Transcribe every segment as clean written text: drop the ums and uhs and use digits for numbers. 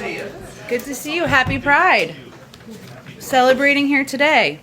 see you. Good to see you. Happy Pride. Celebrating here today.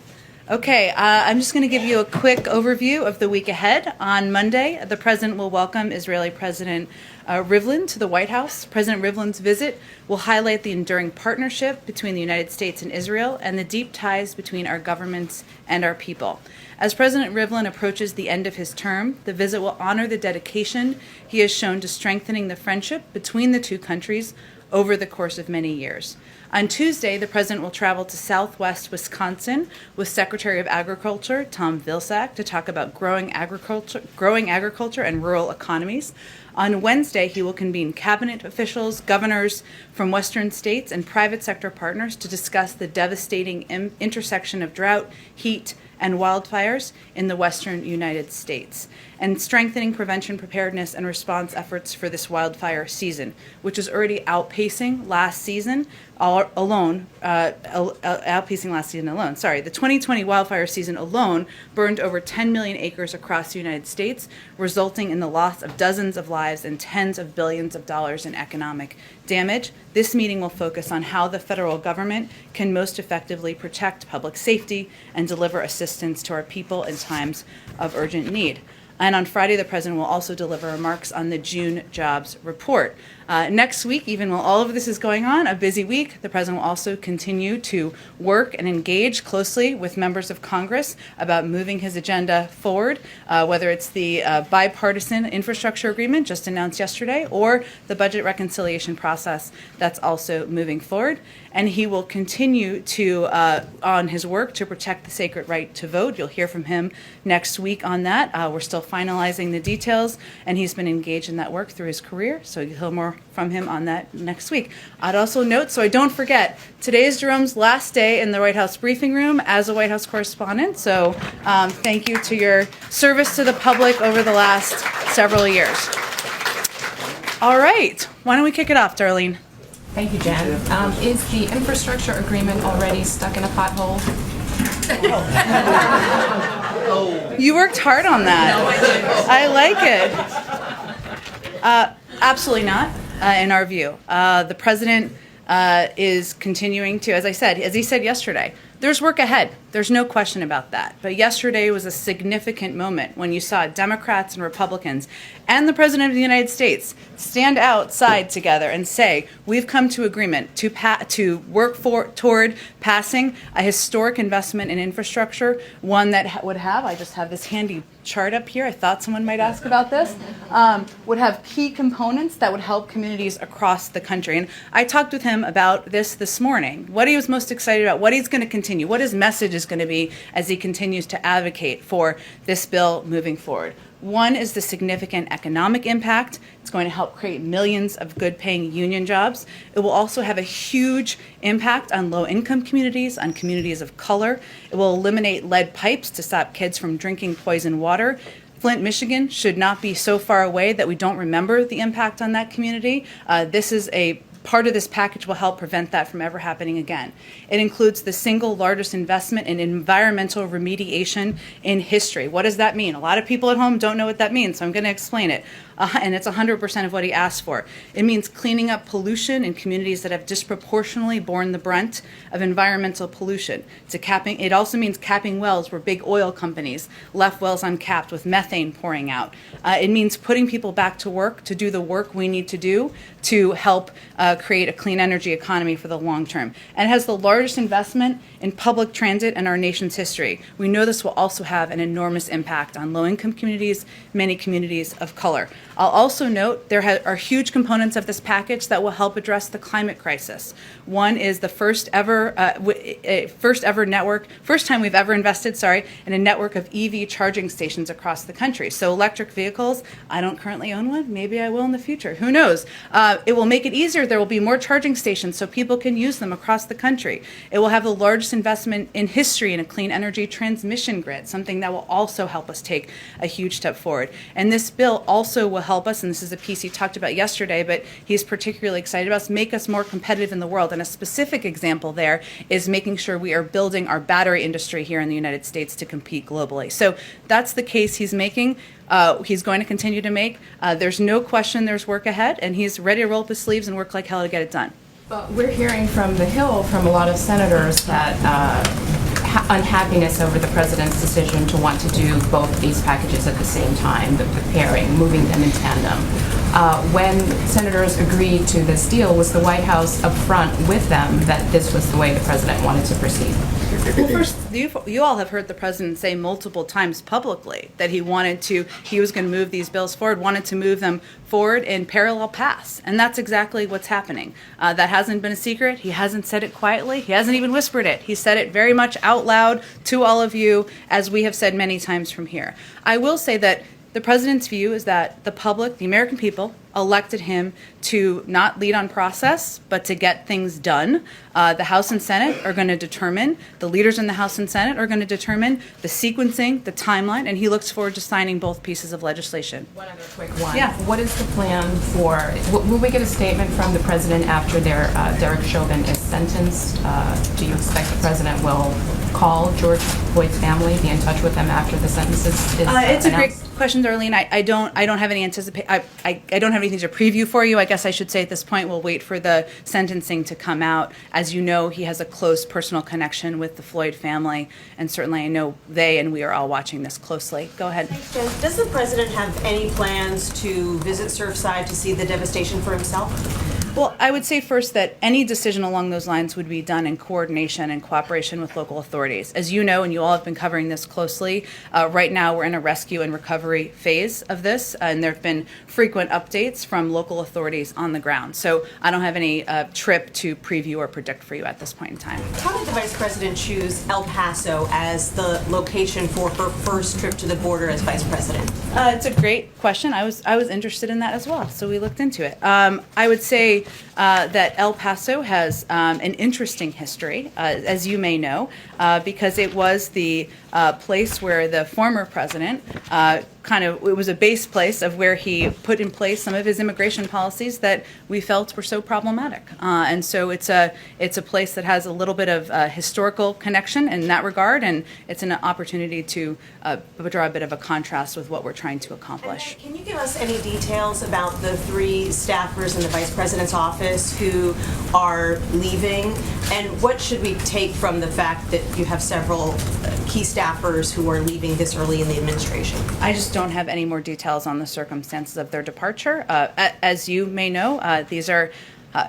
Okay, I'm just going to give you a quick overview of the week ahead. On Monday, the President will welcome Israeli President Rivlin to the White House. President Rivlin's visit will highlight the enduring partnership between the United States and Israel and the deep ties between our governments and our people. As President Rivlin approaches the end of his term, the visit will honor the dedication he has shown to strengthening the friendship between the two countries over the course of many years. On Tuesday, the President will travel to Southwest Wisconsin with Secretary of Agriculture Tom Vilsack to talk about growing agriculture and rural economies. On Wednesday, he will convene cabinet officials, governors from Western states, and private sector partners to discuss the devastating intersection of drought, heat, and wildfires in the western United States, and strengthening prevention, preparedness, and response efforts for this wildfire season, which is already outpacing last season alone. The 2020 wildfire season alone burned over 10 million acres across the United States, resulting in the loss of dozens of lives and tens of billions of dollars in economic damage. This meeting will focus on how the federal government can most effectively protect public safety and deliver assistance to our people in times of urgent need. And on Friday, the President will also deliver remarks on the June jobs report. Next week, even while all of this is going on, a busy week, the President will also continue to work and engage closely with members of Congress about moving his agenda forward, whether it's the bipartisan infrastructure agreement just announced yesterday or the budget reconciliation process that's also moving forward. And he will continue to on his work to protect the sacred right to vote. You'll hear from him next week on that. We're still finalizing the details, and he's been engaged in that work through his career, so you'll hear more from him on that next week. I'd also note, so I don't forget, today is Jerome's last day in the White House briefing room as a White House correspondent, so thank you to your service to the public over the last several years. All right, why don't we kick it off, Darlene? Thank you, Jen. Is the infrastructure agreement already stuck in a pothole? You worked hard on that. No, I didn't. I like it. Absolutely not, in our view. The President is continuing to, as he said yesterday, there's work ahead. There's no question about that. But yesterday was a significant moment when you saw Democrats and Republicans and the President of the United States stand outside together and say, we've come to agreement to work toward passing a historic investment in infrastructure, one that would have, I just have this handy chart up here, I thought someone might ask about this, would have key components that would help communities across the country. And I talked with him about this morning, what he was most excited about, what he's going to continue, what his message is going to be as he continues to advocate for this bill moving forward. One is the significant economic impact. It's going to help create millions of good-paying union jobs. It will also have a huge impact on low-income communities, on communities of color. It will eliminate lead pipes to stop kids from drinking poison water. Flint, Michigan should not be so far away that we don't remember the impact on that community. Part of this package will help prevent that from ever happening again. It includes the single largest investment in environmental remediation in history. What does that mean? A lot of people at home don't know what that means, so I'm going to explain it. And it's 100% of what he asked for. It means cleaning up pollution in communities that have disproportionately borne the brunt of environmental pollution. It also means capping wells where big oil companies left wells uncapped with methane pouring out. It means putting people back to work to do the work we need to do to help create a clean energy economy for the long term. And it has the largest investment in public transit in our nation's history. We know this will also have an enormous impact on low-income communities, many communities of color. I'll also note there are huge components of this package that will help address the climate crisis. One is the first time we've ever invested, in a network of EV charging stations across the country. So electric vehicles, I don't currently own one, maybe I will in the future, who knows? It will make it easier, there will be more charging stations so people can use them across the country. It will have the largest investment in history in a clean energy transmission grid, something that will also help us take a huge step forward. And this bill also will help us, and this is a piece he talked about yesterday, but he's particularly excited about, make us more competitive in the world. And a specific example there is making sure we are building our battery industry here in the United States to compete globally. So that's the case he's making. He's going to continue to make. There's no question there's work ahead, and he's ready to roll up his sleeves and work like hell to get it done. But we're hearing from the Hill from a lot of senators that unhappiness over the president's decision to want to do both these packages at the same time, the pairing, moving them in tandem. When senators agreed to this deal, was the White House upfront with them that this was the way the president wanted to proceed? Well, first, you all have heard the president say multiple times publicly that he was going to move these bills forward, wanted to move them forward in parallel paths. And that's exactly what's happening. That hasn't been a secret. He hasn't said it quietly. He hasn't even whispered it. He said it very much out loud to all of you, as we have said many times from here. I will say that the president's view is that the public, the American people, elected him to not lead on process, but to get things done. The House and Senate are going to determine, the leaders in the House and Senate are going to determine the sequencing, the timeline, and he looks forward to signing both pieces of legislation. One other quick one. Yeah. What is the plan for, will we get a statement from the president after Derek Chauvin is sentenced? Do you expect the president will call George Floyd's family, be in touch with them after the sentence is It's a great announced? question, Darlene. I don't have any I don't have anything to preview for you. I guess I should say at this point we'll wait for the sentencing to come out. As you know, he has a close personal connection with the Floyd family, and certainly I know they and we are all watching this closely. Go ahead. Thanks, Jen. Does the president have any plans to visit Surfside to see the devastation for himself? Well, I would say first that any decision along those lines would be done in coordination and cooperation with local authorities. As you know, and you all have been covering this closely, right now we're in a rescue and recovery phase of this, and there have been frequent updates from local authorities on the ground. So I don't have any trip to preview or predict for you at this point in time. How did the vice president choose El Paso as the location for her first trip to the border as vice president? It's a great question. I was interested in that as well, so we looked into it. I would say that El Paso has an interesting history, as you may know, because it was the place where the former president it was a base place of where he put in place some of his immigration policies that we felt were so problematic. And so it's a place that has a little bit of historical connection in that regard, and it's an opportunity to draw a bit of a contrast with what we're trying to accomplish. Can you give us any details about the 3 staffers in the vice president's office who are leaving, and what should we take from the fact that you have several key staffers who are leaving this early in the administration? I just don't have any more details on the circumstances of their departure. As you may know, these are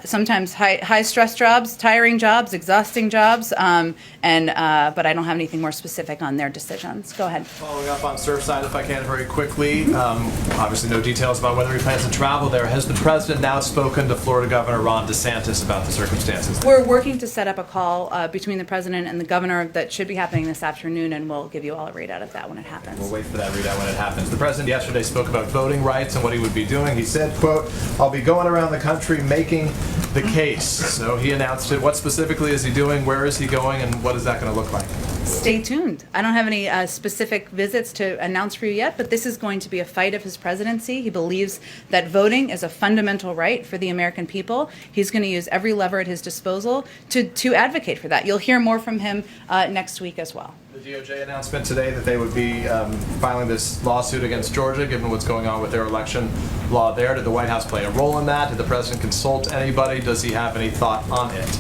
sometimes high stress jobs, tiring jobs, exhausting jobs, but I don't have anything more specific on their decisions. Go ahead. Following up on Surfside, if I can, very quickly. Obviously, no details about whether he plans to travel there. Has the president now spoken to Florida Governor Ron DeSantis about the circumstances there? We're working to set up a call between the president and the governor that should be happening this afternoon, and we'll give you all a readout of that when it happens. We'll wait for that readout when it happens. The president yesterday spoke about voting rights and what he would be doing. He said, quote, "I'll be going around the country making the case." So he announced it. What specifically is he doing? Where is he going? And what is that going to look like? Stay tuned. I don't have any specific visits to announce for you yet, but this is going to be a fight of his presidency. He believes that voting is a fundamental right for the American people. He's going to use every lever at his disposal to advocate for that. You'll hear more from him next week as well. The DOJ announcement today that they would be filing this lawsuit against Georgia, given what's going on with their election law there. Did the White House play a role in that? Did the president consult anybody? Does he have any thought on it?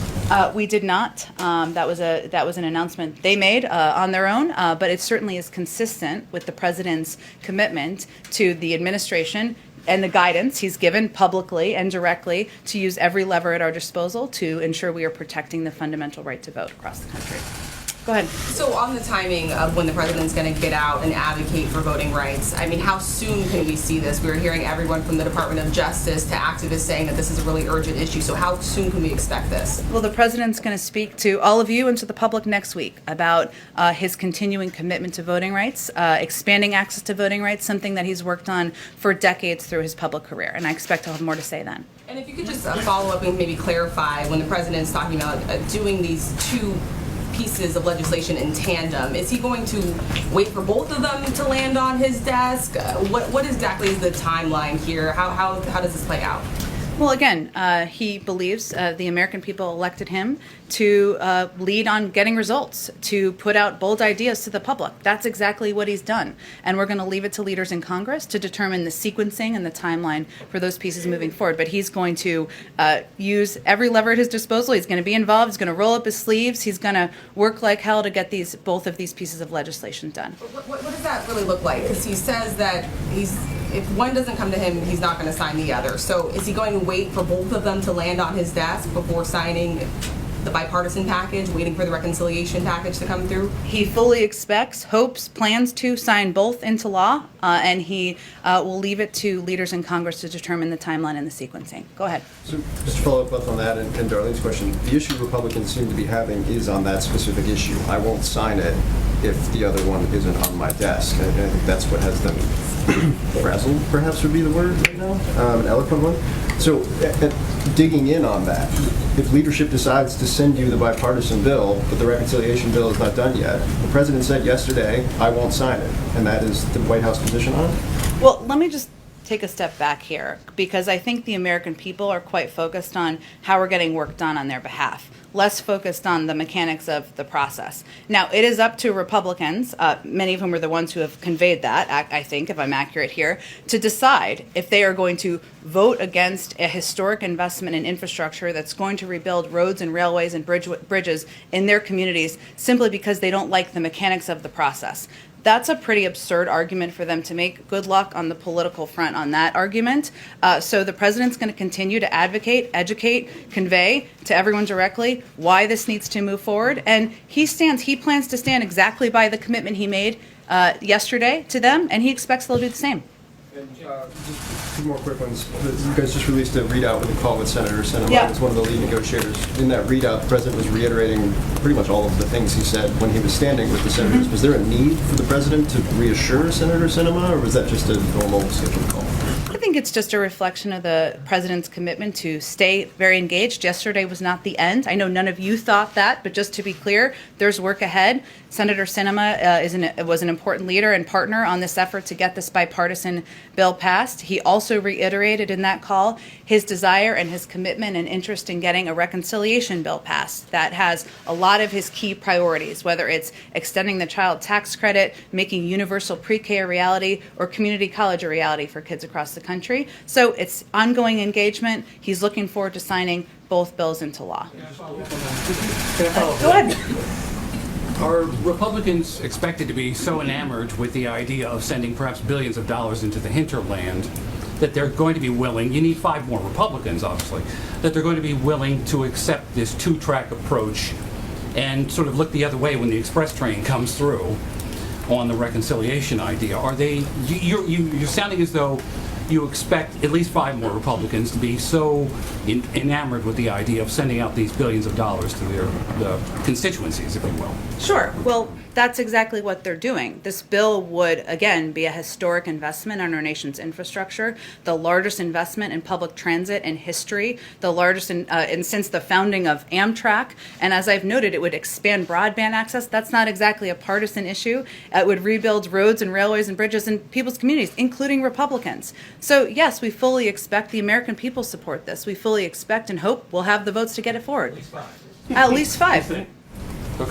We did not. That was an announcement they made on their own, but it certainly is consistent with the president's commitment to the administration and the guidance he's given publicly and directly to use every lever at our disposal to ensure we are protecting the fundamental right to vote across the country. Go ahead. So on the timing of when the president's going to get out and advocate for voting rights, I mean, how soon can we see this? We're hearing everyone from the Department of Justice to activists saying that this is a really urgent issue. So how soon can we expect this? Well, the president's going to speak to all of you and to the public next week about his continuing commitment to voting rights, expanding access to voting rights, something that he's worked on for decades through his public career. And I expect to have more to say then. And if you could just follow up and maybe clarify when the president's talking about doing these 2 pieces of legislation in tandem. Is he going to wait for both of them to land on his desk? What exactly is the timeline here? How does this play out? Well, again, he believes the American people elected him to lead on getting results, to put out bold ideas to the public. That's exactly what he's done. And we're going to leave it to leaders in Congress to determine the sequencing and the timeline for those pieces moving forward. But he's going to use every lever at his disposal. He's going to be involved. He's going to roll up his sleeves. He's going to work like hell to get both of these pieces of legislation done. What does that really look like? Because he says that if one doesn't come to him, he's not going to sign the other. So is he going to wait for both of them to land on his desk before signing the bipartisan package, waiting for the reconciliation package to come through? He fully expects, hopes, plans to sign both into law, and he will leave it to leaders in Congress to determine the timeline and the sequencing. Go ahead. So just to follow up both on that and Darlene's question, the issue Republicans seem to be having is on that specific issue. I won't sign it if the other one isn't on my desk. I think that's what has them frazzled, perhaps would be the word right now, an eloquent one. So digging in on that, if leadership decides to send you the bipartisan bill, but the reconciliation bill is not done yet, the president said yesterday, I won't sign it, and that is the White House position on it? Well, let me just take a step back here, because I think the American people are quite focused on how we're getting work done on their behalf, less focused on the mechanics of the process. Now, it is up to Republicans, many of whom are the ones who have conveyed that, I think, if I'm accurate here, to decide if they are going to vote against a historic investment in infrastructure that's going to rebuild roads and railways and bridges in their communities simply because they don't like the mechanics of the process. That's a pretty absurd argument for them to make. Good luck on the political front on that argument. So the president's going to continue to advocate, educate, convey to everyone directly why this needs to move forward. And he plans to stand exactly by the commitment he made yesterday to them, and he expects they'll do the same. And just two more quick ones. You guys just released a readout with a call with Senator Sinema. Yeah. As one of the lead negotiators. In that readout, the president was reiterating pretty much all of the things he said when he was standing with the senators. Was there a need for the president to reassure Senator Sinema, or was that just a normal scheduled call? I think it's just a reflection of the president's commitment to stay very engaged. Yesterday was not the end. I know none of you thought that, but just to be clear, there's work ahead. Senator Sinema was an important leader and partner on this effort to get this bipartisan bill passed. He also reiterated in that call his desire and his commitment and interest in getting a reconciliation bill passed that has a lot of his key priorities, whether it's extending the child tax credit, making universal pre-K a reality, or community college a reality for kids across the country. So it's ongoing engagement. He's looking forward to signing both bills into law. Go ahead. Are Republicans expected to be so enamored with the idea of sending perhaps billions of dollars into the hinterland that they're going to be willing, you need 5 more Republicans obviously, that they're going to be willing to accept this two-track approach and sort of look the other way when the express train comes through on the reconciliation idea? Are they, you're sounding as though you expect at least 5 more Republicans to be so enamored with the idea of sending out these billions of dollars to the constituencies, if you will. Sure. Well, that's exactly what they're doing. This bill would, again, be a historic investment in our nation's infrastructure, the largest investment in public transit in history, the largest since the founding of Amtrak. And as I've noted, it would expand broadband access. That's not exactly a partisan issue. It would rebuild roads and railways and bridges in people's communities, including Republicans. So, yes, we fully expect the American people support this. We fully expect and hope we'll have the votes to get it forward. At least 5. Okay.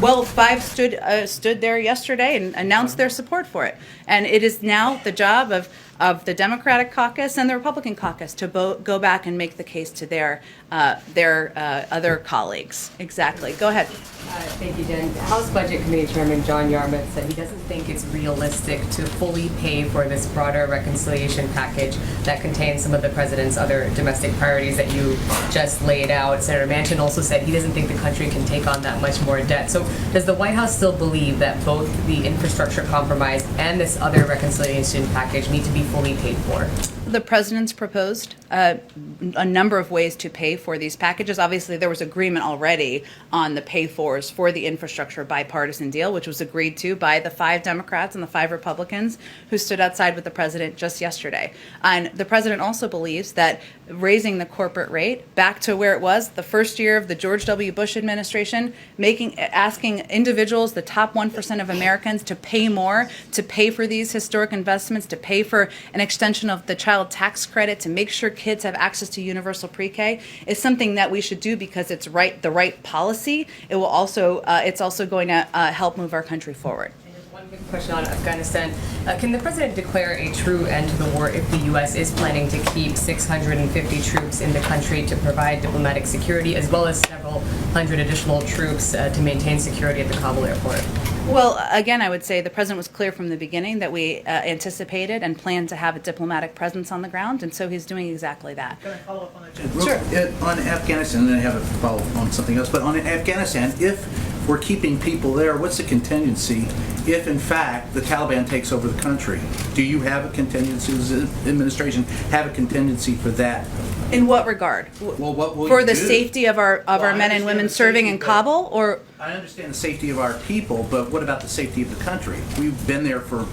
Well, 5 stood there yesterday and announced their support for it. And it is now the job of the Democratic caucus and the Republican caucus to go back and make the case to their other colleagues. Exactly. Go ahead. Thank you, Jen. House Budget Committee Chairman John Yarmuth said he doesn't think it's realistic to fully pay for this broader reconciliation package that contains some of the president's other domestic priorities that you just laid out. Senator Manchin also said he doesn't think the country can take on that much more debt. So does the White House still believe that both the infrastructure compromise and this other reconciliation package need to be fully paid for? The president's proposed a number of ways to pay for these packages. Obviously, there was agreement already on the pay-fors for the infrastructure bipartisan deal, which was agreed to by the 5 Democrats and the 5 Republicans who stood outside with the president just yesterday. And the president also believes that raising the corporate rate back to where it was the first year of the George W. Bush administration, asking individuals, the top 1% of Americans, to pay more, to pay for these historic investments, to pay for an extension of the child child tax credit to make sure kids have access to universal pre-K is something that we should do because it's the right policy. It will also, it's also going to help move our country forward. One quick question on Afghanistan. Can the president declare a true end to the war if the U.S. is planning to keep 650 troops in the country to provide diplomatic security, as well as several hundred additional troops to maintain security at the Kabul airport? Well, again, I would say the president was clear from the beginning that we anticipated and planned to have a diplomatic presence on the ground, and so he's doing exactly that. Can I follow up on that, Jen? Sure. On Afghanistan, and then I have a follow-up on something else, but on Afghanistan, if we're keeping people there, what's the contingency if, in fact, the Taliban takes over the country? Do you have a contingency, does the administration have a contingency for that? In what regard? Well, what will For you the do? safety of our Well, I men and understand women the serving safety, in but- Kabul, or I understand the safety of our people, but what about the safety of the country? We've been there for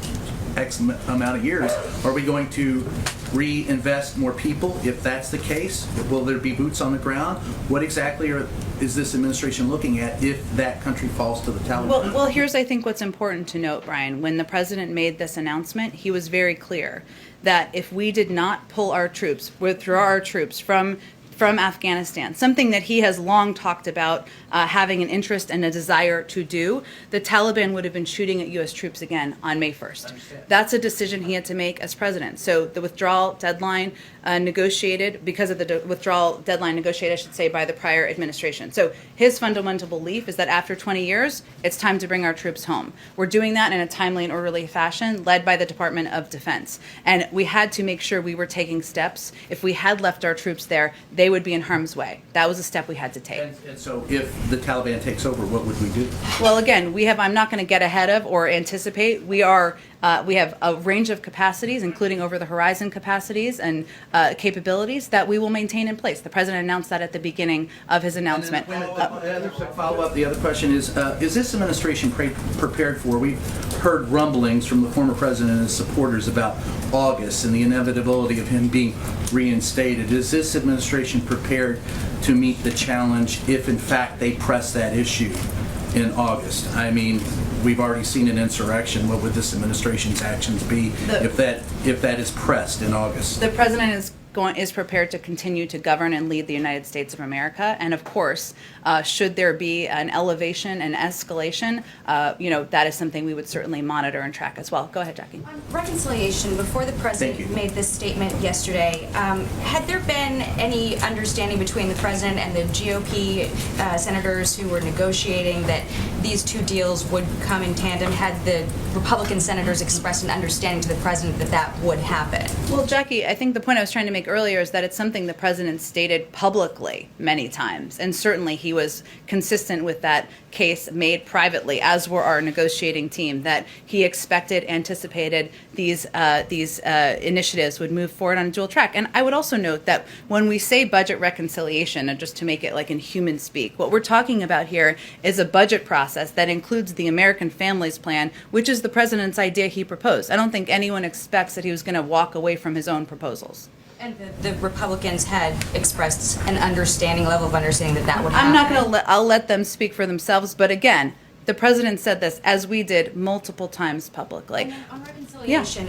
X amount of years. Are we going to reinvest more people if that's the case? Will there be boots on the ground? What exactly is this administration looking at if that country falls to the Taliban? Well, here's, I think, what's important to note, Brian. When the president made this announcement, he was very clear that if we did not pull our troops, withdraw our troops from Afghanistan, something that he has long talked about having an interest and a desire to do, the Taliban would have been shooting at U.S. troops again on May 1st. That's a decision he had to make as president. So the withdrawal deadline negotiated, because of the withdrawal deadline negotiated, I should say, by the prior administration. So his fundamental belief is that after 20 years, it's time to bring our troops home. We're doing that in a timely and orderly fashion, led by the Department of Defense. And we had to make sure we were taking steps. If we had left our troops there, they would be in harm's way. That was a step we had to take. And so if the Taliban takes over, what would we do? Well, again, I'm not going to get ahead of or anticipate. We have a range of capacities, including over-the-horizon capacities and capabilities that we will maintain in place. The president announced that at the beginning of his announcement. Follow up. The other question is this administration prepared for? We've heard rumblings from the former president and his supporters about August and the inevitability of him being reinstated. Is this administration prepared to meet the challenge if, in fact, they press that issue in August? I mean, we've already seen an insurrection. What would this administration's actions be if that is pressed in August? The president is prepared to continue to govern and lead the United States of America. And of course, should there be an elevation and escalation, that is something we would certainly monitor and track as well. Go ahead, Jackie. On reconciliation, before the president made this statement yesterday, had there been any understanding between the president and the GOP senators who were negotiating that these two deals would come in tandem? Had the Republican senators expressed an understanding to the president that that would happen? Well, Jackie, I think the point I was trying to make earlier is that it's something the president stated publicly many times, and certainly he was consistent with that case made privately, as were our negotiating team, that he anticipated these initiatives would move forward on a dual track. And I would also note that when we say budget reconciliation, and just to make it like in human speak, what we're talking about here is a budget process that includes the American Families Plan, which is the president's idea he proposed. I don't think anyone expects that he was going to walk away from his own proposals. And the Republicans had expressed an level of understanding that would happen. I'm not going to I'll let them speak for themselves, but again, the president said this, as we did multiple times publicly. And then on reconciliation,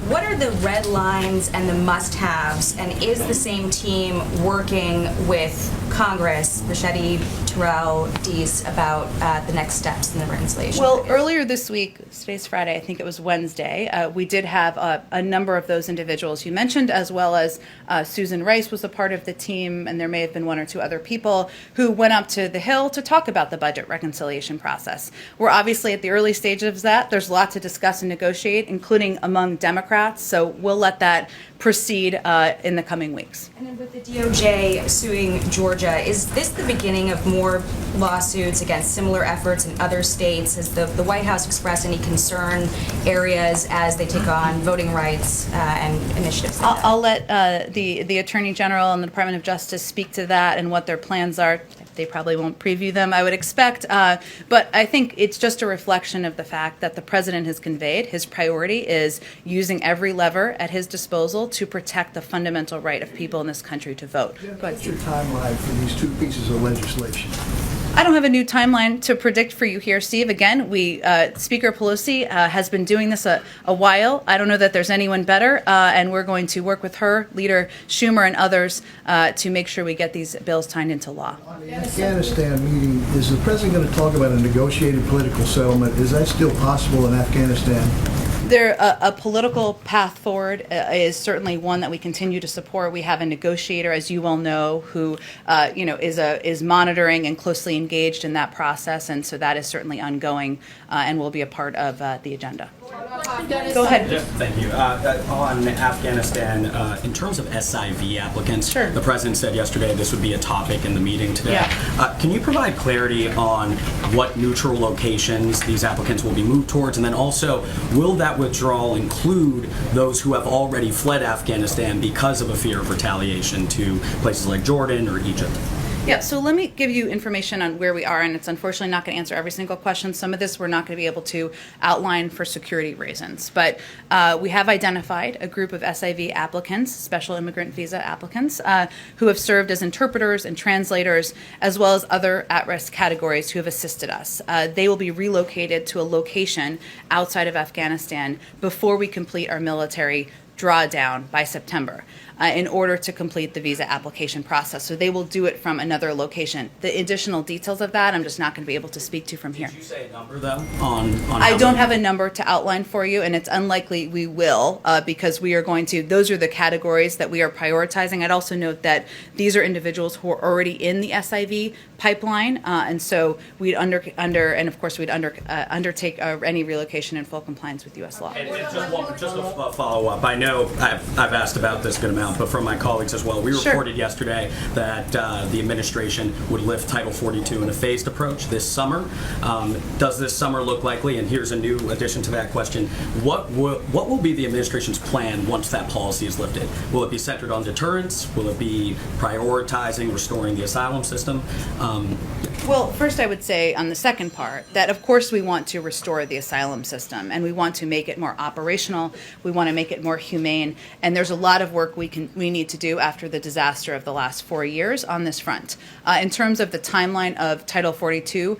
what are the red lines and the must-haves, and is the same team working with Congress, Bichetti, Terrell, Deese, about the next steps in the reconciliation? Well, package? earlier this week, today's Friday, I think it was Wednesday, we did have a number of those individuals you mentioned, as well as Susan Rice was a part of the team, and there may have been one or two other people who went up to the Hill to talk about the budget reconciliation process. We're obviously at the early stages of that. There's a lot to discuss and negotiate, including among Democrats, so we'll let that proceed in the coming weeks. And then with the DOJ suing Georgia, is this the beginning of more lawsuits against similar efforts in other states? Has the White House expressed any concern areas as they take on voting rights and initiatives like that? I'll let the Attorney General and the Department of Justice speak to that and what their plans are. They probably won't preview them, I would expect. But I think it's just a reflection of the fact that the president has conveyed his priority is using every lever at his disposal to protect the fundamental right of people in this country to vote. What's your timeline for these two pieces of legislation? I don't have a new timeline to predict for you here, Steve. Again, Speaker Pelosi has been doing this a while. I don't know that there's anyone better, and we're going to work with her, Leader Schumer, and others to make sure we get these bills signed into law. On the Afghanistan meeting, is the president going to talk about a negotiated political settlement? Is that still possible in Afghanistan? A political path forward is certainly one that we continue to support. We have a negotiator, as you well know, who is monitoring and closely engaged in that process, and so that is certainly ongoing and will be a part of the agenda. Go ahead. Thank you. On Afghanistan, in terms of SIV applicants, Sure. The president said yesterday this would be a topic in the meeting today. Yeah. Can you provide clarity on what neutral locations these applicants will be moved towards? And then also, will that withdrawal include those who have already fled Afghanistan because of a fear of retaliation to places like Jordan or Egypt? Yeah, so let me give you information on where we are, and it's unfortunately not going to answer every single question. Some of this we're not going to be able to outline for security reasons. But we have identified a group of SIV applicants, special immigrant visa applicants, who have served as interpreters and translators, as well as other at-risk categories who have assisted us. They will be relocated to a location outside of Afghanistan before we complete our military drawdown by September. In order to complete the visa application process. So they will do it from another location. The additional details of that, I'm just not going to be able to speak to from here. Did you say a number, though, on I don't have a number to outline for you, and it's unlikely we will, because we are going to, those are the categories that we are prioritizing. I'd also note that these are individuals who are already in the SIV pipeline, and so we'd undertake any relocation in full compliance with U.S. law. And just a follow-up. I know I've asked about this good amount, but from my colleagues as well. We reported yesterday that the administration would lift Title 42 in a phased approach this summer. Does this summer look likely? And here's a new addition to that question. What will be the administration's plan once that policy is lifted? Will it be centered on deterrence? Will it be prioritizing restoring the asylum system? Well, first I would say on the second part that of course we want to restore the asylum system and we want to make it more operational. We want to make it more humane, and there's a lot of work we need to do after the disaster of the last 4 years on this front. In terms of the timeline of Title 42,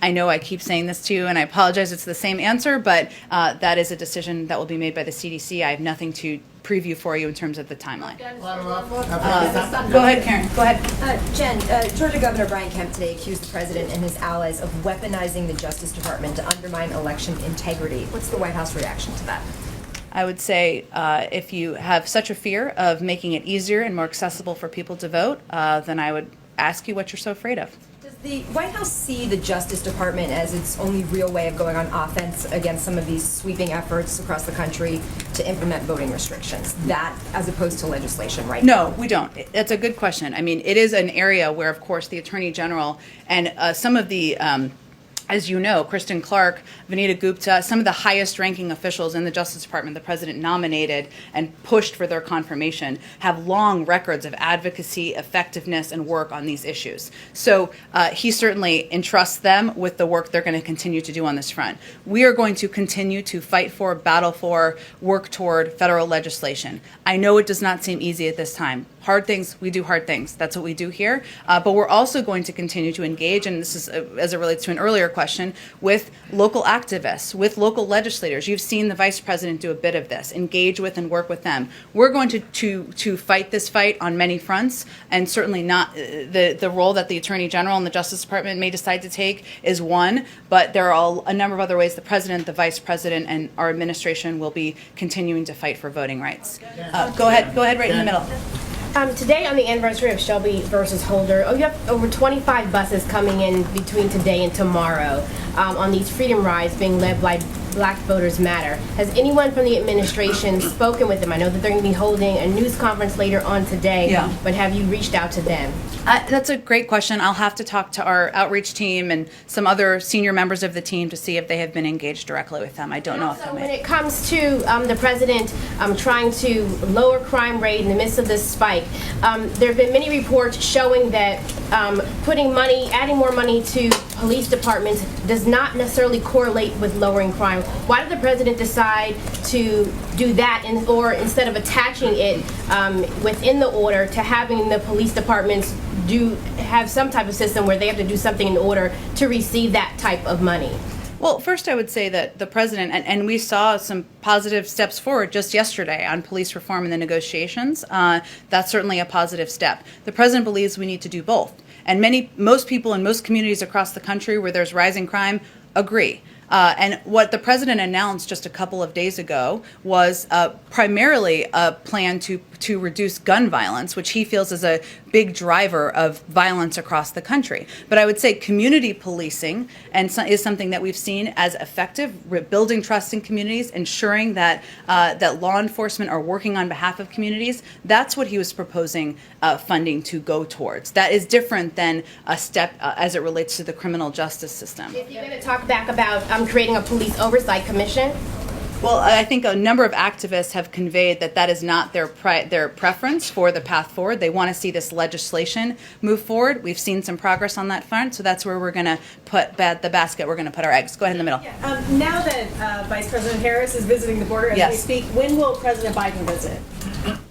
I know I keep saying this to you, and I apologize, it's the same answer, but that is a decision that will be made by the CDC. I have nothing to preview for you in terms of the timeline. Go ahead, Karen. Go ahead. Jen, Georgia Governor Brian Kemp today accused the president and his allies of weaponizing the Justice Department to undermine election integrity. What's the White House reaction to that? I would say if you have such a fear of making it easier and more accessible for people to vote, then I would ask you what you're so afraid of. Does the White House see the Justice Department as its only real way of going on offense against some of these sweeping efforts across the country to implement voting restrictions, that as opposed to legislation right now? No, we don't. That's a good question. I mean, it is an area where, of course, the Attorney General and some of the as you know, Kristen Clark, Vanita Gupta, some of the highest ranking officials in the Justice Department the president nominated and pushed for their confirmation have long records of advocacy, effectiveness, and work on these issues. So he certainly entrusts them with the work they're going to continue to do on this front. We are going to continue to fight for, battle for, work toward federal legislation. I know it does not seem easy at this time. Hard things, we do hard things. That's what we do here. But we're also going to continue to engage, and this is as it relates to an earlier question, with local activists, with local legislators. You've seen the vice president do a bit of this, engage with and work with them. We're going to fight this fight on many fronts, and certainly not the role that the Attorney General and the Justice Department may decide to take is one, but there are a number of other ways the president, the vice president, and our administration will be continuing to fight for voting rights. Go ahead right in the middle. Today, on the anniversary of Shelby versus Holder, you have over 25 buses coming in between today and tomorrow on these freedom rides being led by Black Voters Matter. Has anyone from the administration spoken with them? I know that they're going to be holding a news conference later on today, but have you reached out to them? That's a great question. I'll have to talk to our outreach team and some other senior members of the team to see if they have been engaged directly with them. I don't know if they may. When it comes to the president trying to lower crime rate in the midst of this spike, there have been many reports showing that putting money, adding more money to police departments does not necessarily correlate with lowering crime. Why did the president decide to do that, or instead of attaching it within the order to having the police departments have some type of system where they have to do something in order to receive that type of money? Well, first I would say that the president, and we saw some positive steps forward just yesterday on police reform in the negotiations. That's certainly a positive step. The president believes we need to do both. And most people in most communities across the country where there's rising crime agree. And what the president announced just a couple of days ago was primarily a plan to reduce gun violence, which he feels is a big driver of violence across the country. But I would say community policing is something that we've seen as effective, building trust in communities, ensuring that that law enforcement are working on behalf of communities. That's what he was proposing funding to go towards. That is different than a step as it relates to the criminal justice system. If you're going to talk back about creating a police oversight commission. Well, I think a number of activists have conveyed that is not their preference for the path forward. They want to see this legislation move forward. We've seen some progress on that front, so that's where we're going to put the basket. We're going to put our eggs. Go ahead in the middle. Yeah. Now that Vice President Harris is visiting the border as we speak, when will President Biden visit?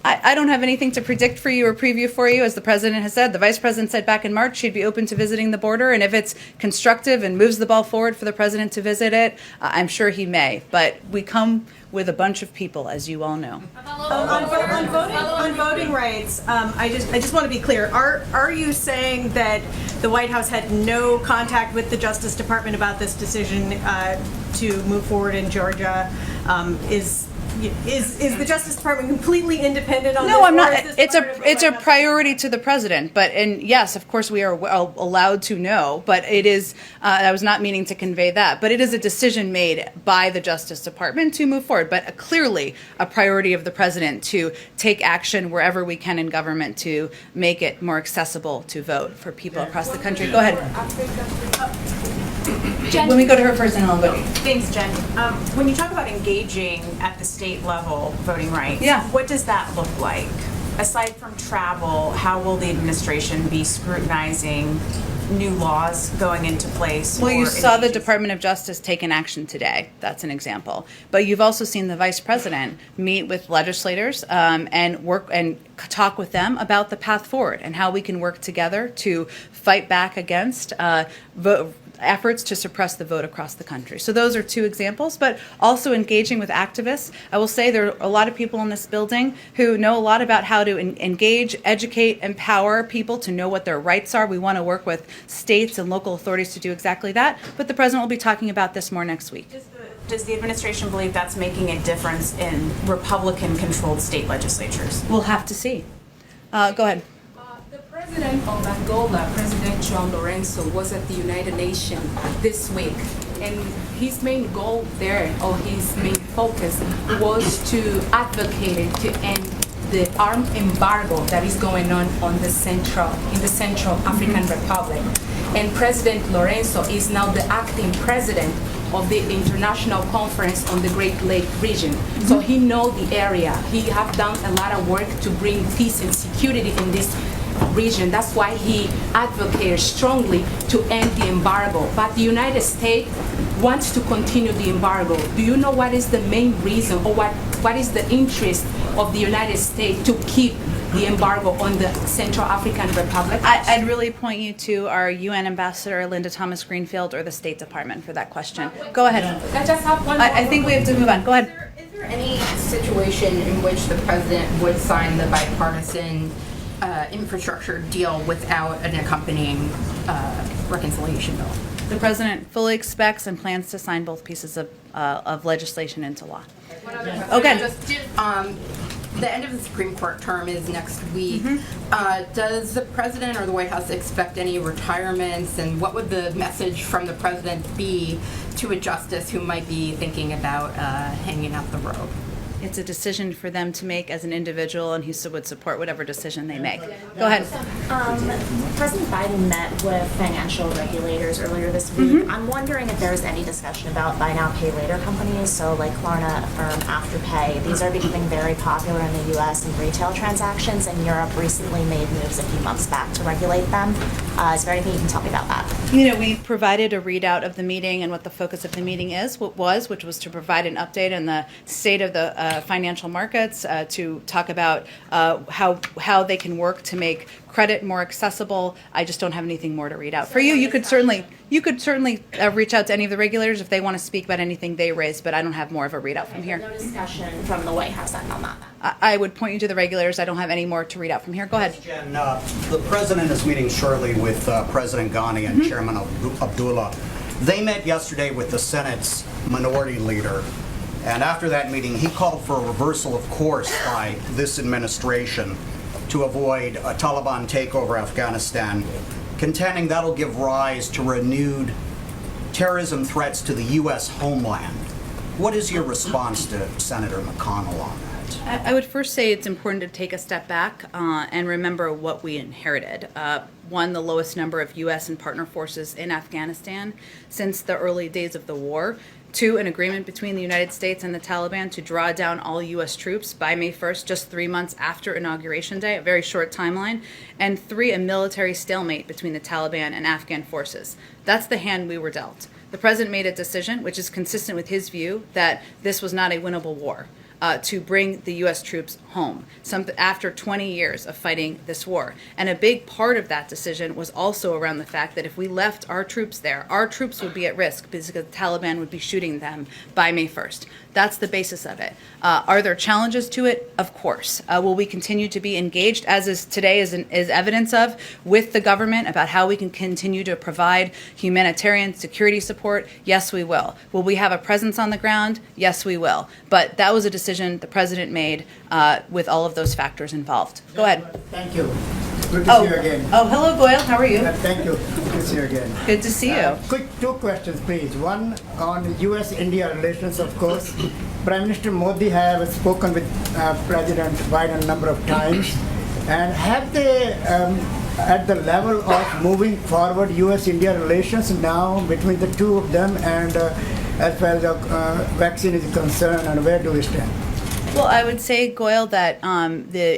I don't have anything to predict for you or preview for you. As the president has said, the vice president said back in March she'd be open to visiting the border, and if it's constructive and moves the ball forward for the president to visit it, I'm sure he may. But we come with a bunch of people, as you all know. On voting rights, I just want to be clear. Are you saying that the White House had no contact with the Justice Department about this decision to move forward in Georgia? Is the Justice Department completely independent on this? No, I'm not. It's a priority to the president. And yes, of course, we are allowed to know. But it is. I was not meaning to convey that. But it is a decision made by the Justice Department to move forward. But clearly, a priority of the president to take action wherever we can in government to make it more accessible to vote for people across the country. Go ahead. Jen. Let me go to her first, and I'll go. Thanks, Jen. When you talk about engaging at the state level voting rights, what does that look like? Aside from travel, how will the administration be scrutinizing new laws going into place? Well, you saw the Department of Justice take an action today. That's an example. But you've also seen the vice president meet with legislators and work and talk with them about the path forward and how we can work together to fight back against efforts to suppress the vote across the country. So those are two examples, but also engaging with activists. I will say there are a lot of people in this building who know a lot about how to engage, educate, empower people to know what their rights are. We want to work with states and local authorities to do exactly that, but the president will be talking about this more next week. Does the administration believe that's making a difference in Republican-controlled state legislatures? We'll have to see. Go ahead. President of Angola, President João Lourenço, was at the United Nations this week, and his main goal there, or his main focus, was to advocate to end the armed embargo that is going on in the Central African Republic. And President Lourenço is now the acting president of the International Conference on the Great Lake region. So he knows the area. He have done a lot of work to bring peace and security in this region. That's why he advocated strongly to end the embargo. But the United States wants to continue the embargo. Do you know what is the main reason, or what is the interest of the United States to keep the embargo on the Central African Republic? I'd really point you to our UN ambassador, Linda Thomas Greenfield, or the State Department for that question. Go ahead. I just have one. I think we have to move on. Go ahead. Is there any situation in which the president would sign the bipartisan infrastructure deal without an accompanying reconciliation bill? The president fully expects and plans to sign both pieces of legislation into law. Okay. The end of the Supreme Court term is next week. Does the president or the White House expect any retirements, and what would the message from the president be to a justice who might be thinking about hanging out the rope? It's a decision for them to make as an individual, and he would support whatever decision they make. Go ahead. President Biden met with financial regulators earlier this week. I'm wondering if there's any discussion about buy now, pay later companies, so like Klarna, Affirm, Afterpay. These are becoming very popular in the U.S. in retail transactions, and Europe recently made moves a few months back to regulate them. Is there anything you can tell me about that? You know, we provided a readout of the meeting and what the focus of the meeting which was to provide an update on the state of the financial markets, to talk about how they can work to make credit more accessible. I just don't have anything more to read out for you. You could certainly reach out to any of the regulators if they want to speak about anything they raised, but I don't have more of a readout from here. No discussion from the White House then on that. I would point you to the regulators. I don't have any more to read out from here. Go ahead. Jen, the president is meeting shortly with President Ghani and Chairman Abdullah. They met yesterday with the Senate's minority leader, and after that meeting, he called for a reversal of course by this administration to avoid a Taliban takeover of Afghanistan, contending that'll give rise to renewed terrorism threats to the U.S. homeland. What is your response to Senator McConnell on that? I would first say it's important to take a step back and remember what we inherited. One, the lowest number of U.S. and partner forces in Afghanistan since the early days of the war. Two, an agreement between the United States and the Taliban to draw down all U.S. troops by May 1st, just 3 months after Inauguration Day, a very short timeline. And three, a military stalemate between the Taliban and Afghan forces. That's the hand we were dealt. The president made a decision, which is consistent with his view, that this was not a winnable war. To bring the U.S. troops home after 20 years of fighting this war. And a big part of that decision was also around the fact that if we left our troops there, our troops would be at risk because the Taliban would be shooting them by May 1st. That's the basis of it. Are there challenges to it? Of course. Will we continue to be engaged, as is today is evidence of, with the government about how we can continue to provide humanitarian security support? Yes, we will. Will we have a presence on the ground? Yes, we will. But that was a decision the president made with all of those factors involved. Go ahead. Thank you. Good to see you again. Oh, hello, Goyal. How are you? Thank you. Good to see you again. Good to see you. Quick two questions, please. One on U.S.-India relations, of course. Prime Minister Modi have spoken with President Biden a number of times. And have they, at the level of moving forward U.S.-India relations now between the two of them, and as far as the vaccine is concerned, and where do we stand? Well, I would say, Goyal, that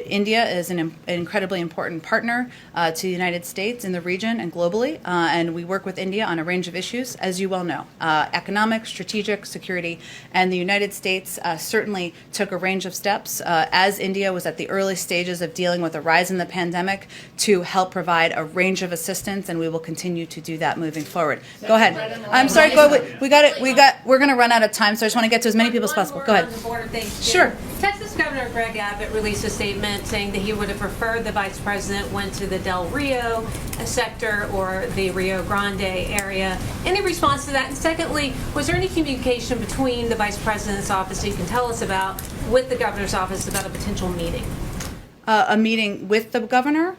India is an incredibly important partner to the United States in the region and globally, and we work with India on a range of issues, as you well know, economic, strategic, security, and the United States certainly took a range of steps as India was at the early stages of dealing with a rise in the pandemic to help provide a range of assistance, and we will continue to do that moving forward. Go ahead. I'm sorry, Goyal, we're going to run out of time, so I just want to get to as many people as possible. Go ahead. Sure. Texas Governor Greg Abbott released a statement saying that he would have preferred the vice president went to the Del Rio sector or the Rio Grande area. Any response to that? And secondly, was there any communication between the vice president's office that you can tell us about with the governor's office about a potential meeting? A meeting with the governor?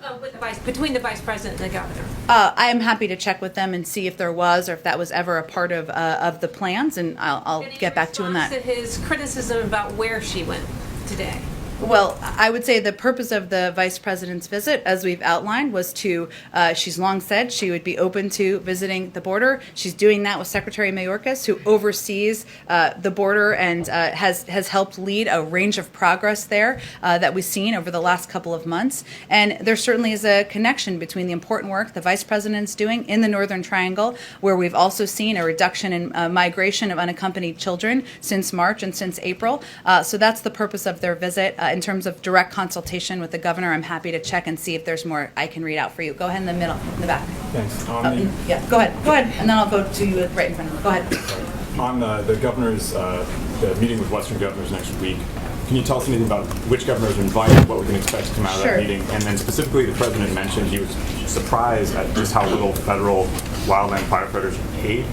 Between the vice president and the governor. I am happy to check with them and see if there was or if that was ever a part of the plans, and I'll get back to you on that. To his criticism about where she went today. Well, I would say the purpose of the vice president's visit, as we've outlined, was to, she's long said she would be open to visiting the border. She's doing that with Secretary Mayorkas, who oversees the border and has helped lead a range of progress there that we've seen over the last couple of months. And there certainly is a connection between the important work the vice president's doing in the Northern Triangle, where we've also seen a reduction in migration of unaccompanied children since March and since April. So that's the purpose of their visit. In terms of direct consultation with the governor, I'm happy to check and see if there's more I can read out for you. Go ahead in the middle, in the back. Thanks. Yeah, go ahead, and then I'll go to you right in front of me. Go ahead. On the governor's, the meeting with Western governors next week, can you tell us anything about which governors are invited, what we can expect to come out of that meeting? And then specifically, the president mentioned he was surprised at just how little federal wildland firefighters are paid.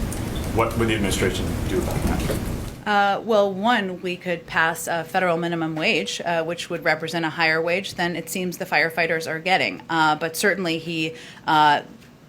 What would the administration do about that? Well, one, we could pass a federal minimum wage, which would represent a higher wage than it seems the firefighters are getting. But certainly he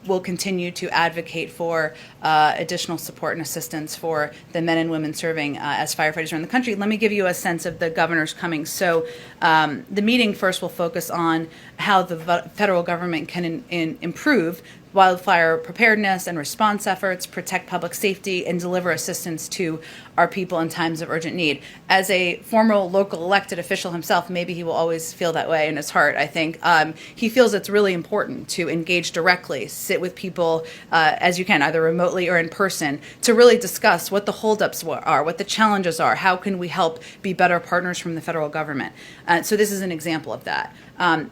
will continue to advocate for additional support and assistance for the men and women serving as firefighters around the country. Let me give you a sense of the governor's coming. So the meeting first will focus on how the federal government can improve wildfire preparedness and response efforts, protect public safety, and deliver assistance to our people in times of urgent need. As a former local elected official himself, maybe he will always feel that way in his heart, I think. He feels it's really important to engage directly, sit with people as you can, either remotely or in person, to really discuss what the holdups are, what the challenges are, how can we help be better partners from the federal government. So this is an example of that.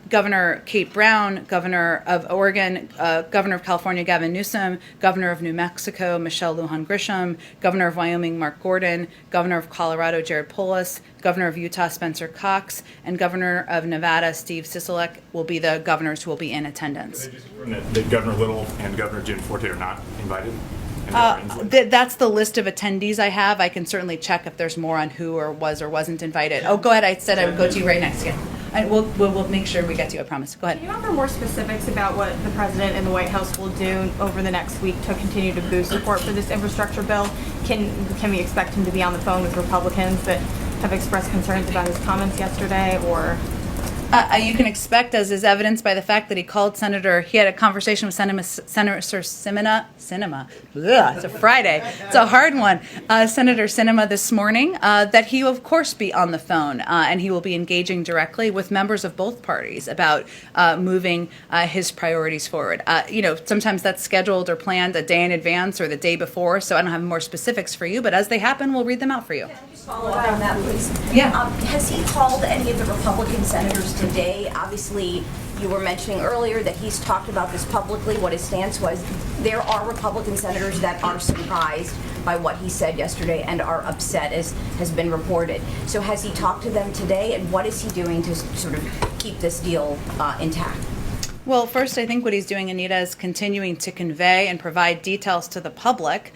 Governor Kate Brown, Governor of Oregon, Governor of California Gavin Newsom, Governor of New Mexico Michelle Lujan Grisham, Governor of Wyoming Mark Gordon, Governor of Colorado Jared Polis, Governor of Utah Spencer Cox, and Governor of Nevada Steve Sisolak will be the governors who will be in attendance. That Governor Little and Governor Jim Forte are not invited? That's the list of attendees I have. I can certainly check if there's more on who or was or wasn't invited. Oh, go ahead. I said I would go to you right next again. We'll make sure we get to you, I promise. Go ahead. Can you offer more specifics about what the President and the White House will do over the next week to continue to boost support for this infrastructure bill? Can we expect him to be on the phone with Republicans that have expressed concerns about his comments yesterday, or? You can expect, as is evidenced by the fact that he had a conversation with Senator Sinema. Ugh, it's a Friday. It's a hard one. Senator Sinema this morning, that he will, of course, be on the phone, and he will be engaging directly with members of both parties about moving his priorities forward. Sometimes that's scheduled or planned a day in advance or the day before, so I don't have more specifics for you, but as they happen, we'll read them out for you. Follow up on that, please. Yeah. Has he called any of the Republican senators today? Obviously, you were mentioning earlier that he's talked about this publicly, what his stance was. There are Republican senators that are surprised by what he said yesterday and are upset, as has been reported. So has he talked to them today, and what is he doing to sort of keep this deal intact? Well, first, I think what he's doing, Anita, is continuing to convey and provide details to the public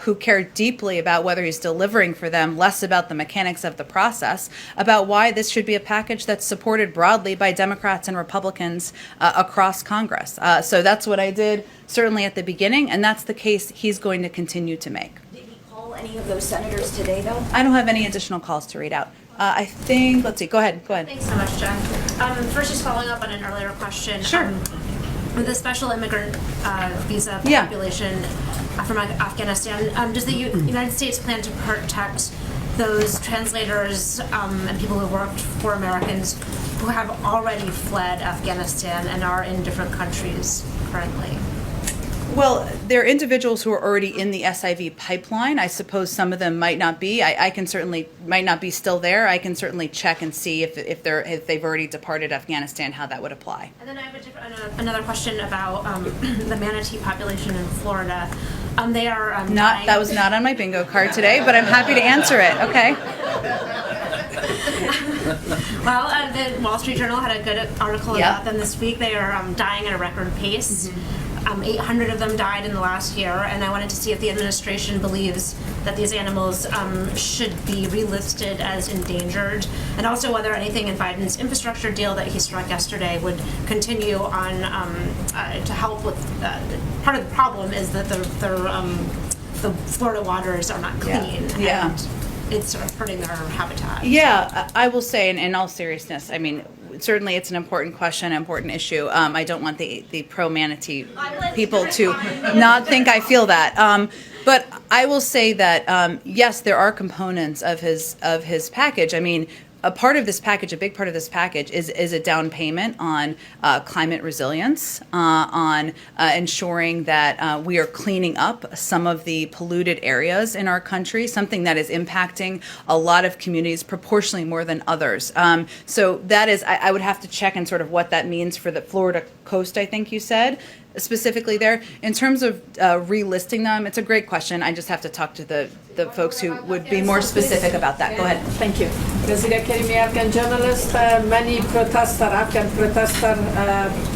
who care deeply about whether he's delivering for them, less about the mechanics of the process, about why this should be a package that's supported broadly by Democrats and Republicans across Congress. So that's what I did, certainly at the beginning, and that's the case he's going to continue to make. Did he call any of those senators today, though? I don't have any additional calls to read out. I think, let's see, go ahead. Thanks so much, Jen. First, just following up on an earlier question. Sure. With the special immigrant visa population from Afghanistan, does the United States plan to protect those translators and people who worked for Americans who have already fled Afghanistan and are in different countries currently? Well, there are individuals who are already in the SIV pipeline. I suppose some of them might not be. I can certainly might not be still there. I can certainly check and see if they've already departed Afghanistan, how that would apply. And then I have another question about the manatee population in Florida. They are dying. That was not on my bingo card today, but I'm happy to answer it. Okay. Well, the Wall Street Journal had a good article about them this week. They are dying at a record pace. 800 of them died in the last year, and I wanted to see if the administration believes that these animals should be relisted as endangered, and also whether anything in Biden's infrastructure deal that he struck yesterday would continue on to help with. Part of the problem is that the Florida waters are not clean. Yeah. And it's sort of hurting their habitat. Yeah, I will say, in all seriousness, I mean, certainly it's an important question, an important issue. I don't want the pro-manatee people to not think I feel that. But I will say that, yes, there are components of his package. I mean, a part of this package, a big part of this package is a down payment on climate resilience, on ensuring that we are cleaning up some of the polluted areas in our country, something that is impacting a lot of communities proportionally more than others. So that is, I would have to check and sort of what that means for the Florida coast, I think you said, specifically there. In terms of relisting them, it's a great question. I just have to talk to the folks who would be more specific about that. Go ahead. Thank you. Nazira Karimi, Afghan journalist. Many Afghan protesters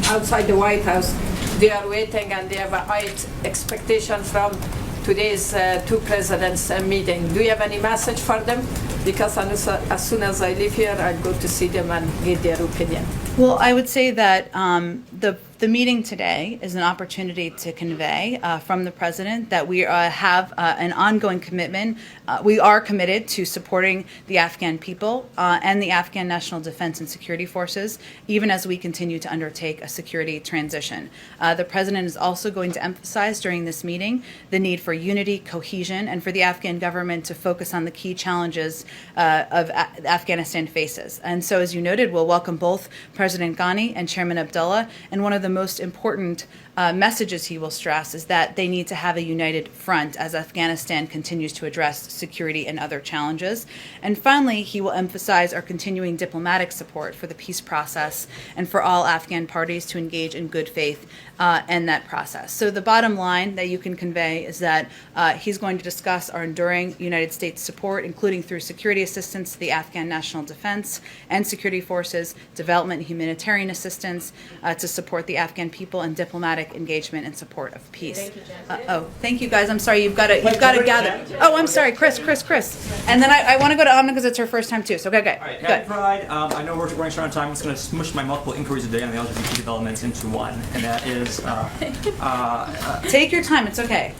outside the White House, they are waiting and they have a high expectation from today's two presidents meeting. Do you have any message for them? Because as soon as I leave here, I'll go to see them and get their opinion. Well, I would say that the The meeting today is an opportunity to convey from the President that we have an ongoing commitment. We are committed to supporting the Afghan people and the Afghan National Defense and Security Forces, even as we continue to undertake a security transition. The President is also going to emphasize during this meeting the need for unity, cohesion, and for the Afghan government to focus on the key challenges Afghanistan faces. And so, as you noted, we'll welcome both President Ghani and Chairman Abdullah, and one of the most important messages he will stress is that they need to have a united front as Afghanistan continues to address security and other challenges. And finally, he will emphasize our continuing diplomatic support for the peace process and for all Afghan parties to engage in good faith in that process. So the bottom line that you can convey is that he's going to discuss our enduring United States support, including through security assistance to the Afghan National Defense and Security Forces, development and humanitarian assistance to support the Afghan people, and diplomatic engagement and support of peace. Thank you guys. I'm sorry. You've got to gather. Oh, I'm sorry, Chris. And then I want to go to Amna because it's her first time too. So good. All right, happy Pride. I know we're running short on time. I'm just going to smush my multiple inquiries today on the LGBT developments into one, and that is. Take your time. It's okay.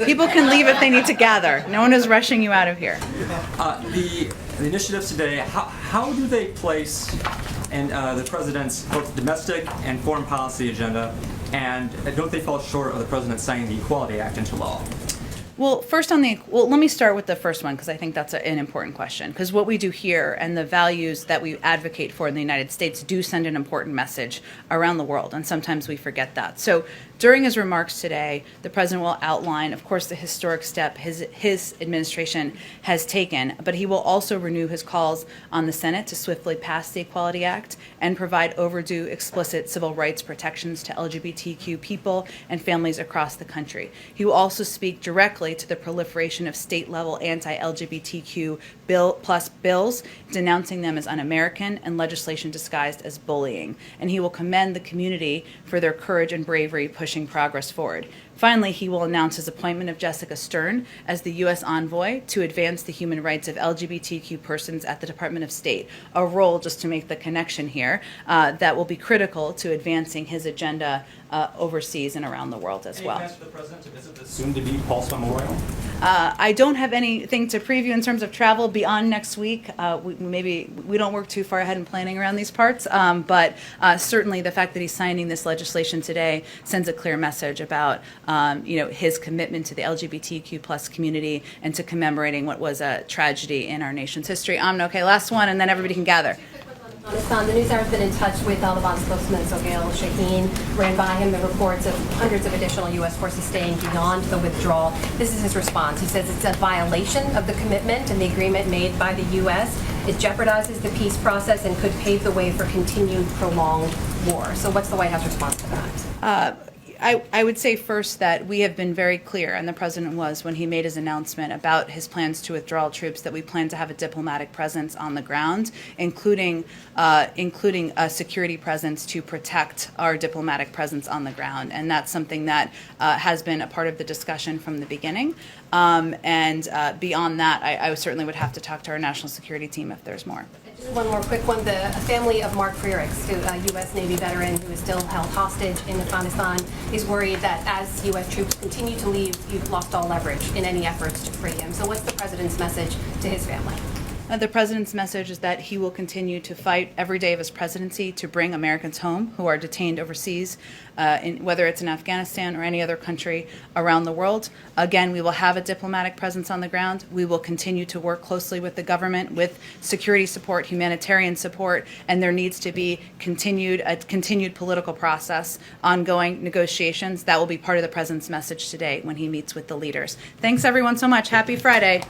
People can leave if they need to gather. No one is rushing you out of here. The initiatives today. How do they place in the president's both domestic and foreign policy agenda, and don't they fall short of the president signing the Equality Act into law? Well, let me start with the first one because I think that's an important question. Because what we do here and the values that we advocate for in the United States do send an important message around the world, and sometimes we forget that. So during his remarks today, the president will outline, of course, the historic step his administration has taken, but he will also renew his calls on the Senate to swiftly pass the Equality Act and provide overdue explicit civil rights protections to LGBTQ people and families across the country. He will also speak directly to the proliferation of state-level anti-LGBTQ bills, denouncing them as un-American and legislation disguised as bullying. And he will commend the community for their courage and bravery pushing progress forward. Finally, he will announce his appointment of Jessica Stern as the U.S. envoy to advance the human rights of LGBTQ persons at the Department of State, a role, just to make the connection here, that will be critical to advancing his agenda overseas and around the world as well. Any plans for the president to visit the soon-to-be Paulson Memorial? I don't have anything to preview in terms of travel beyond next week. We don't work too far ahead in planning around these parts, but certainly the fact that he's signing this legislation today sends a clear message about his commitment to the LGBTQ plus community and to commemorating what was a tragedy in our nation's history. Okay, last one, and then everybody can gather. Afghanistan. The News Hour has been in touch with Taliban spokesman Sohail Shaheen. Ran by him the reports of hundreds of additional U.S. forces staying beyond the withdrawal. This is his response. He says it's a violation of the commitment and the agreement made by the U.S. It jeopardizes the peace process and could pave the way for continued prolonged war. So what's the White House response to that? I would say first that we have been very clear, and the president was when he made his announcement about his plans to withdraw troops, that we plan to have a diplomatic presence on the ground, including a security presence to protect our diplomatic presence on the ground. And that's something that has been a part of the discussion from the beginning. And beyond that, I certainly would have to talk to our national security team if there's more. Just one more quick one. The family of Mark Frerichs, a U.S. Navy veteran who is still held hostage in Afghanistan, is worried that as U.S. troops continue to leave, you've lost all leverage in any efforts to free him. So what's the president's message to his family? The president's message is that he will continue to fight every day of his presidency to bring Americans home who are detained overseas, whether it's in Afghanistan or any other country around the world. Again, we will have a diplomatic presence on the ground. We will continue to work closely with the government with security support, humanitarian support, and there needs to be a continued political process, ongoing negotiations. That will be part of the president's message today when he meets with the leaders. Thanks, everyone, so much. Happy Friday.